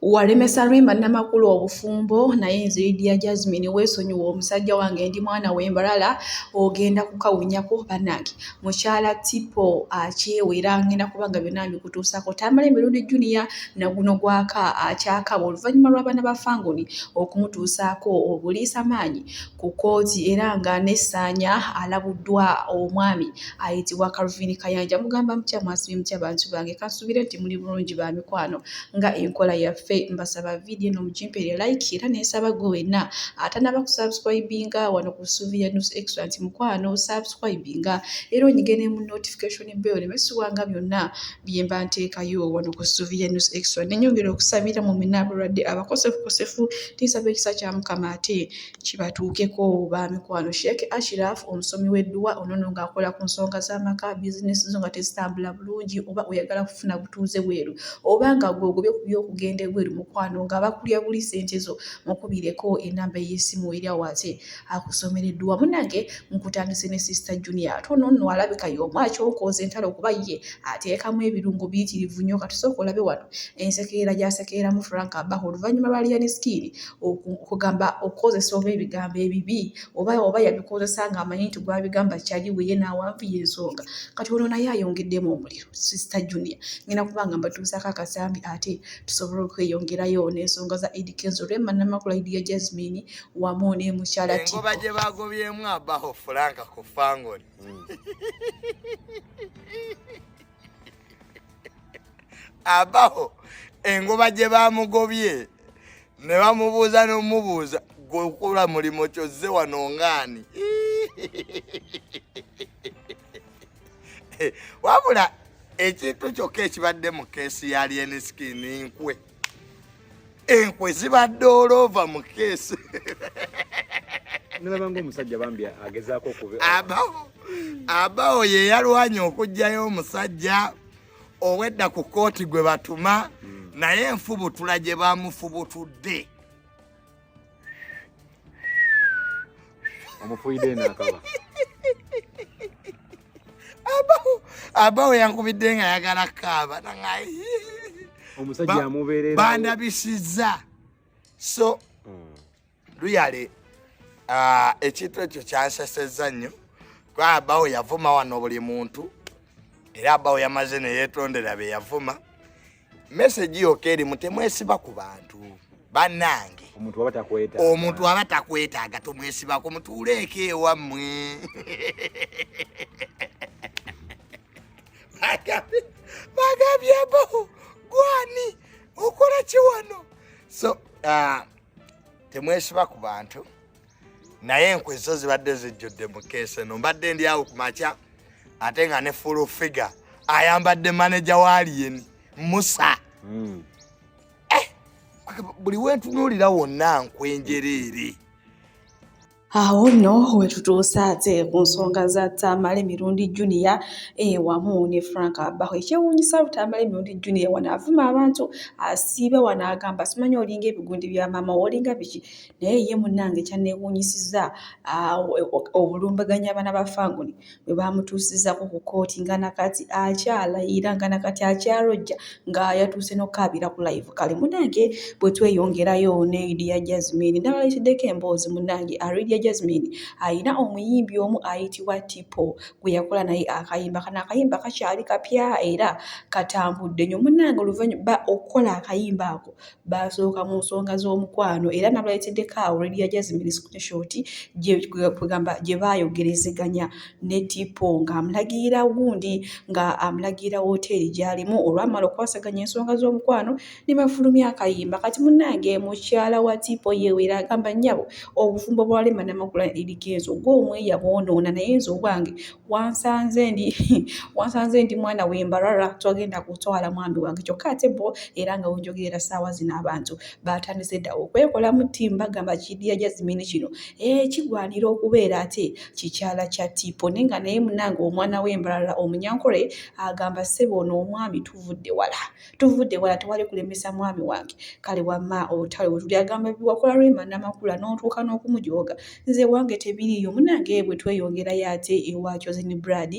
Walemesa Lwemba Namakulu obufumbo naye nze Lydia Jasmine weesonyiwa omusajja wange ndi mwana w'embalala ogenda kukawunyako bannange mukyala Tipo akyewera ngenda kubanga byonna mbikutuusako Tamale Mirundi Junior na guno gwaka akyakaba oluvannyuma lw'abaana ba Fangoni okumutuusaako obuliisamaanyi ku kkooti era nga Nessaanya alabuddwa omwami ayitibwa Calvin Kayanja mugamba mutya mwasibi mutya bantu bange kansuubire nti muli bulungi ba mikwano nga enkola yaffe mbasaba video no mukimpeere like era nesaba gwe wenna atanaba kusubscribinga wano ku Suvia News Extra nti mukwano subscribinga era onyigene mu notification bell nemesubwanga byonna byemba nteekayo wano ku Suvia News Extra nenyongera okusabira mu minabulwadde abakosefu tisaba ekisa kya Mukama ate kibatuukeko ba mikwano Sheikh Ashraf omusomi w'edduwa onono ng'akola ku nsonga z'amaka bizinesi zo nga tezitambula bulungi oba oyagala kufuna butuuze bweru obanga gwogobye ku by'okugenda ebweru mukwano nga bakulya buli ssente zo mukubireko enamba y'essimu eri awo ate akusomereddwa munnange nkutandise ne Sister Junior ate ono nno alabika y'omu akyokooza entalo okuba ye ateekamu ebirungo biyitirivu nnyo katusooka olabe wano ensekeera gy'asekeeramu Frank Abaho oluvannyuma lwa Lion Skin okugamba okukozesa oba ebigambo ebibi oba yabikozesa ng'amanyi nti gwabigamba kyaliwe ye n'awanvuya ensonga kati ono naye ayongeddemu omuliro Sister Junior ngenda kubanga mbatuusako akasambi ate tusobole okweyongerayo n'ensonga za Eddy Kenzo Lwemba Namakulu Lydia Jasmine wamu ne mukyala Tipo engoba gye bagobyemu Abaho Frank ku Fangoni Abaho engoba gye bamugobye ne bamubuuza n'omubuuza gwe okola mulimo kyozze wano ngaani wabula ekintu kyokka ekibadde mu keesi ya Lion Skin enkwe zibadde olova mu keesi nalabanga omusajja bambi agezaako Abaho ye yalwanye okugjayo omusajja owedda ku kooti gwe batuma naye enfubutula gye bamufubutudde omufuyidde n'akaba Abaho yankubidde nga yagala kaaba omusajja amubeerera bandabisizza so luyale ekintu ekyo kyansesezza nnyo kuba Abaho yavuma wano buli muntu era Abaho yamaze ne yeetondera be yavuma message yokka erimu temwesiba ku bantu bannange omuntu aba takwetaaga tomwesibako mutuuleeko ewammwe bagambye Abaho gwani okola ki wano so temwesiba ku bantu naye enkwe zo zibadde zijjudde mu keesi eno mbadde ndi awo ku makya ate nga ne full figure ayambadde manager wa Lion Musa buli wentunuulira wonna nkwenjereere awo nno wetutuusa ate ku nsonga za Tamale Mirundi Junior wamu ne Frank Abaho ekyewuunyisa Tamale Mirundi Junior wano avuma abantu asiiba wano agamba simanyi olinga ebigundi bya maama olinga biki naye ye munnange kyanneewuunyisizza obulumbaganya abaana ba Fangoni bwe bamutuusizzaako ku kooti nga nakati akyalayira nga nakati akyalojja nga yatuuse n'okkaabira ku live kale munnange bwe tweyongerayo ne Lydia Jasmine ndabaleeteddeko emboozi munnange Lydia Jasmine ayina omuyimbi omu ayitibwa Tipo gwe yakola naye akayimba kano akayimba kakyali kapya era katambudde nnyo munnange oluvannyuma okukola akayimba ako basooka mu nsonga z'omukwano era nabaleeteddeko awo Lydia Jasmine screenshot gye baayogerezeganya ne Tipo ng'amulagirira gundi nga amulagirira woteeri gy'alimu olwamala okwasaganya ensonga z'omukwano ne bafulumya akayimba kati munnange mukyala wa Tipo yeewera agamba nnyabo obufumbo bwa Lwemba Namakulu Eddy Kenzo gw'omweya bwonoona naye nze obwange wansanze ndi mwana w'embalala twagenda kutwala mwami wange kyokka ate bo era nga wenjogerera ssaawa zino abantu batandise dda okwekolamu ttiimu bagamba Lydia Jasmine kino kigwanira okubeera ate kikyala kya Tipo naye nga naye munnange omwana w'embalala omunyankole agamba ssebo ono omwami tuvudde wala tewali kulemesa mwami wange kale wamma otale wetuli agamba biwakola Lwemba Namakulu n'otuuka n'okumujooga nze wange tebiriyo munange bwe tweyongerayo ate ewa Chosen Blood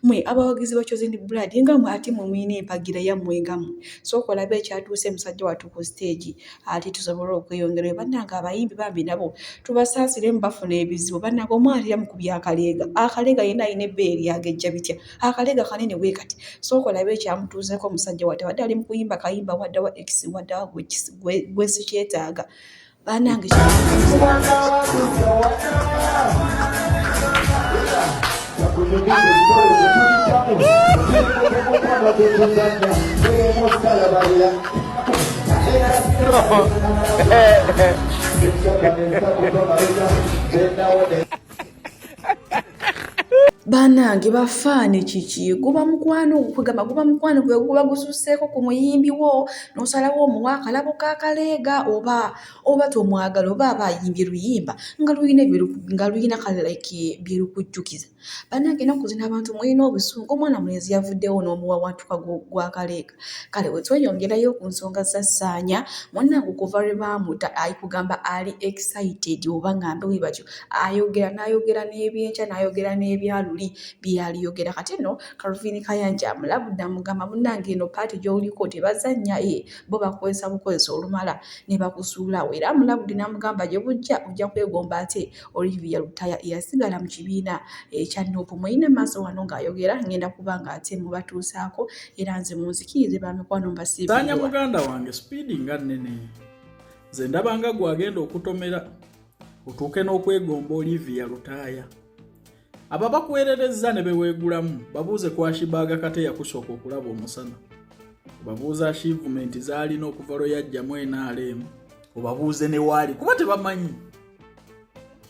mwe abawagizi ba Chosen Blood nga mwe ati mwine empagira yammwe nga mwe sooka olabe ekyatuuse musajja wattu ku stage ate tusobole okweyongerayo bannange abayimbi bambi nabo tubasaasiremu bafuna ebizibu bannange omwalira mu kubya akalega yenna ayina ebbeeri agejja bitya akalega kanene bwe kati sooka olabe ekyamutuuseko omusajja wattu wadde ali mu kuyimba kayimba wadde wa X wadde wa gwe sikyetaaga bannange bannange bafaane kiki guba mukwano okugamba guba mukwano gwe guba gususseeko ku muyimbi wo n'osalawo omuwa akalabo k'akaleega oba tomwagala oba aba ayimbye luyimba nga luyina like byerukujjukiza bannange ennaku zino abantu mulina obusungu omwana mulenzi yavuddewo n'omuwa wantuka gw'akaleega kale we tweyongerayo ku nsonga za Ssaanya munnange okuva lwe baamuta ayikugamba ali excited oba ngambe we batyo ayogera n'ayogera n'ebyenkya n'ayogera n'ebyaluli byaliyogera kati nno Calvin Kayanja amulabudde amugamba munnange eno paati gy'oliko tebazannya bo bakozesa bukozesa olumala ne bakusuulawo era amulabudde n'amugamba gye bujja ojja kwegomba ate Olivia Lutaya eyasigala mu kibiina ekya Nuupu muyina maaso wano ng'ayogera ngenda kubanga ate mubatuusaako era nze munzikirize bamikwano mbasiibulwa Ssaanya muganda wange speedi nga nnene nze ndabanga gwagenda okutomera otuuke n'okwegomba Olivia Lutaya aba bakuweererezza ne beweegulamu babuuze ku Ashibaaga Kate yakusooka okulaba omusana obabuuza achievement zaalina okuva lwe yajjamu NRM obabuuze ne waali kuba tebamanyi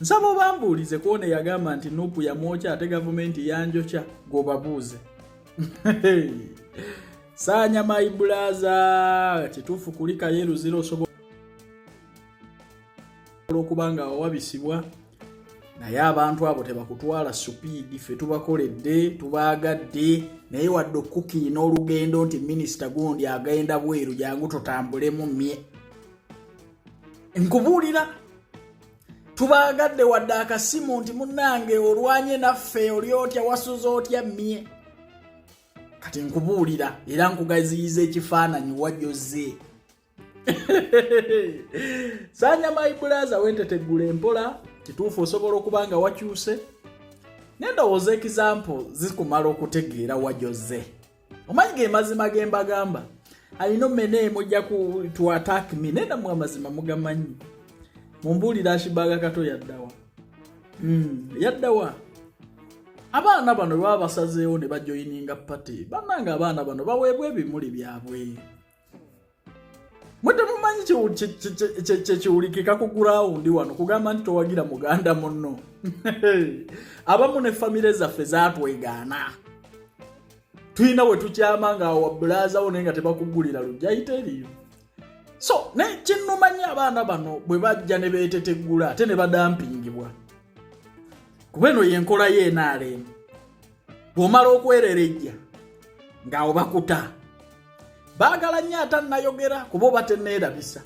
nsaba obambuulize kuone yagamba nti Nuupu yamwokya ate gavumenti yanjokya gwobabuuze Ssaanya my brother kituufu kulika yeruzira osobola okubanga awabisibwa naye abantu abo tebakutwala supiidi ffe tubakoledde tubaagadde naye wadde okukiina n'olugendo nti minisita gundi agenda bweru jangu tutambulemu mmye nkubuulira tubaagadde wadde akasimu nti munnange olwanye naffe oli otya wasuza otya mmye kati nkubuulira era nkugaziyiza ekifaananyi wajjoze Ssaanya my brother wenteteggula empola kituufu osobola okubanga wakyuse nendowooza example zikumala okutegeera wajjoze omanyi ge mazima ge mbagamba alina mmene mujja to attack me nenda mu amazima mugamanyi mumbuulira Ashibaaga Kato yaddawa yaddawa abaana bano baba basazeewo ne bajoyininga pate bannanga abaana bano baweebwa ebimuli byabwe mwete mumanyi kiwulikika ku gurawundi wano kugamba nti towagira muganda munno abamu ne famire zaffe zatwegaana tulina we tukyama nga wabulazawo naye nga tebakugulira lujja teriyo so ne kinnumanyi abaana bano bwe bajja ne beeteteggula ate ne badampingibwa kuba eno yenkola y'NRM bw'omala okwererejja ng'awo bakuta baagala nnyo atannayogera kuba oba tenneerabisa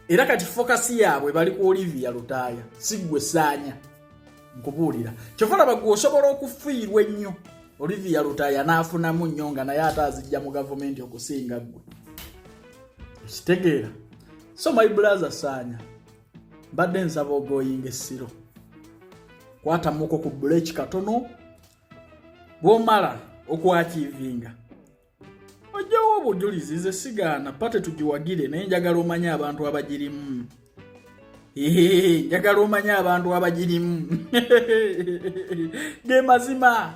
era kati fokasi yaabwe bali ku Olivia Lutaya si ggwe Ssaanya nkubuulira kyova laba gwe osobola okufiirwa ennyo Olivia Lutaya n'afunamu nnyo nga naye ate azijja mu gavumenti okusinga ggwe ekitegeera so my brother Ssaanya mbadde nsaba ogoyinga essiro kwatamuko ku buleki katono bw'omala okwakiivinga ojjawo obujulizi nze sigaana pate tugiwagire naye njagala omanye abantu abagirimu njagala omanye abantu abagirimu ge mazima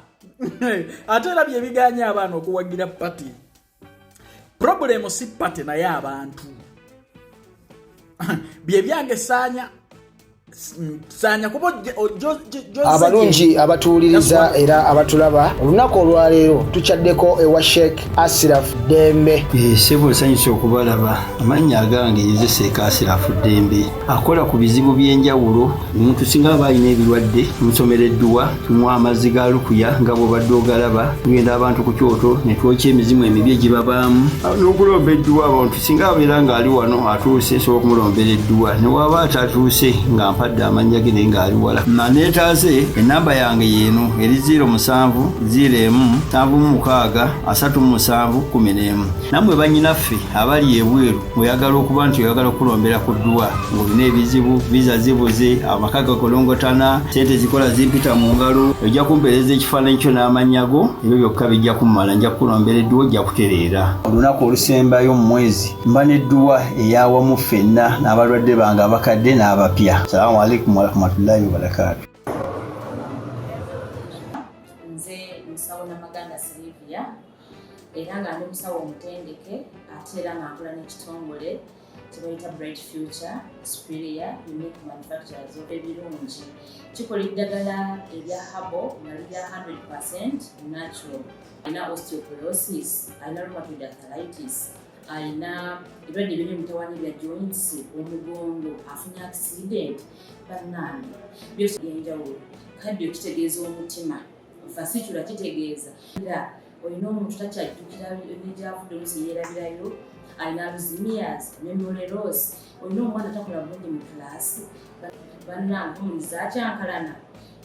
ate era byebiganya abaana okuwagira pate problemu si pate naye abantu byebyange Ssaanya kuba abalungi abatuuliriza era abatulaba olunaku olwaleero tukyaddeko ewa Sheikh Ashraf Dembe sebo nsanyusa okubalaba amannya agange Seeka Ashraf Dembe akola ku bizibu by'enjawulo omuntu singa aba alina ebirwadde musomereddwa tunywa amazzi ga lukuya nga bw'obadde ogalaba tugenda abantu ku kyoto ne twokya emizimu emibi egibabaamu n'okulomba edduwa abantu singa abeera ng'ali wano atuuse nsobola okumulombeera edduwa ne waba atatuuse nga abadde amanya ge ng'ali wala neetaase ennamba yange yeeno eri 0701763711 nammwe bannyinaffe abali ebweru oyagala okuba nti oyagala okulombera ku ddwa ng'olina ebizibu viza zibuze amaka gakolongotana sente zikola zimpita mu ngalo ojja kumpeereza ekifaananyi kyo n'amannya go ebyo byokka bijja kummala nja kukulombera edduwa ojja kutereera olunaku olusembayo mu mwezi mba n'edduwa ey'awamu ffenna n'abalwadde bange abakadde n'abapya. Salaamu alaikum warahmatullahi wabarakatuh. Nze musawo Namaganda Sylvia era nga ndi musawo omutendeke ate era nga nkola n'ekitongole kye bayita Bright Future Superior Unique Manufacturers ebirungi kikola eddagala erya habo nga lirya 100% natural. Alina osteoporosis, alina rheumatoid arthritis, alina ebirwadde biri mutawaana bya joints, omugongo, afunye accident, bannange byose byenjawulo. Kaddio kitegeeza omutima, fasitula kitegeeza era olina omuntu takyajjukira n'egyavudde oluusi yeerabirayo, alina alzheimer's, memory loss, olina omwana takola bulungi mu kilaasi, bannange omuliza akyankalana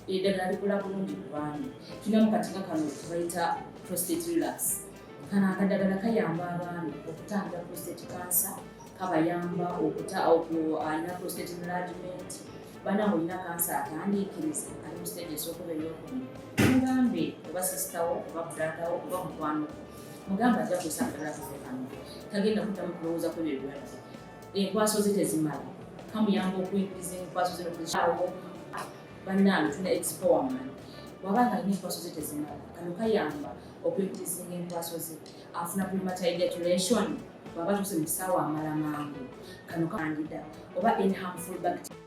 eddagala likola bulungi ku baana. Tulinamu katinga kano bayita prostate relax. Kano akadagala kayamba abaana okutangira prostate cancer, kabayamba alina prostate enlargement, bannange olina kansa atandiikiriza ali mu stage esookuba ey'okubiri. Mugambe oba sisitawo oba bradawo oba mukwano mugambe ajja kusa akadagala kafe kano kagenda kuddamu kulowoozako ebyo ebirwadde. Enkwaso ze tezimala kamuyamba okuyingiza enkwaso ze nokuzikyawo. Bannange tulina expowerman wabanga alina enkwaso ze tezimala kano kayamba okuyingiza enkwaso ze afuna premature ejaculation bw'aba tuuse mu kisaawa amala mangu kano kandida oba any harmful bacteria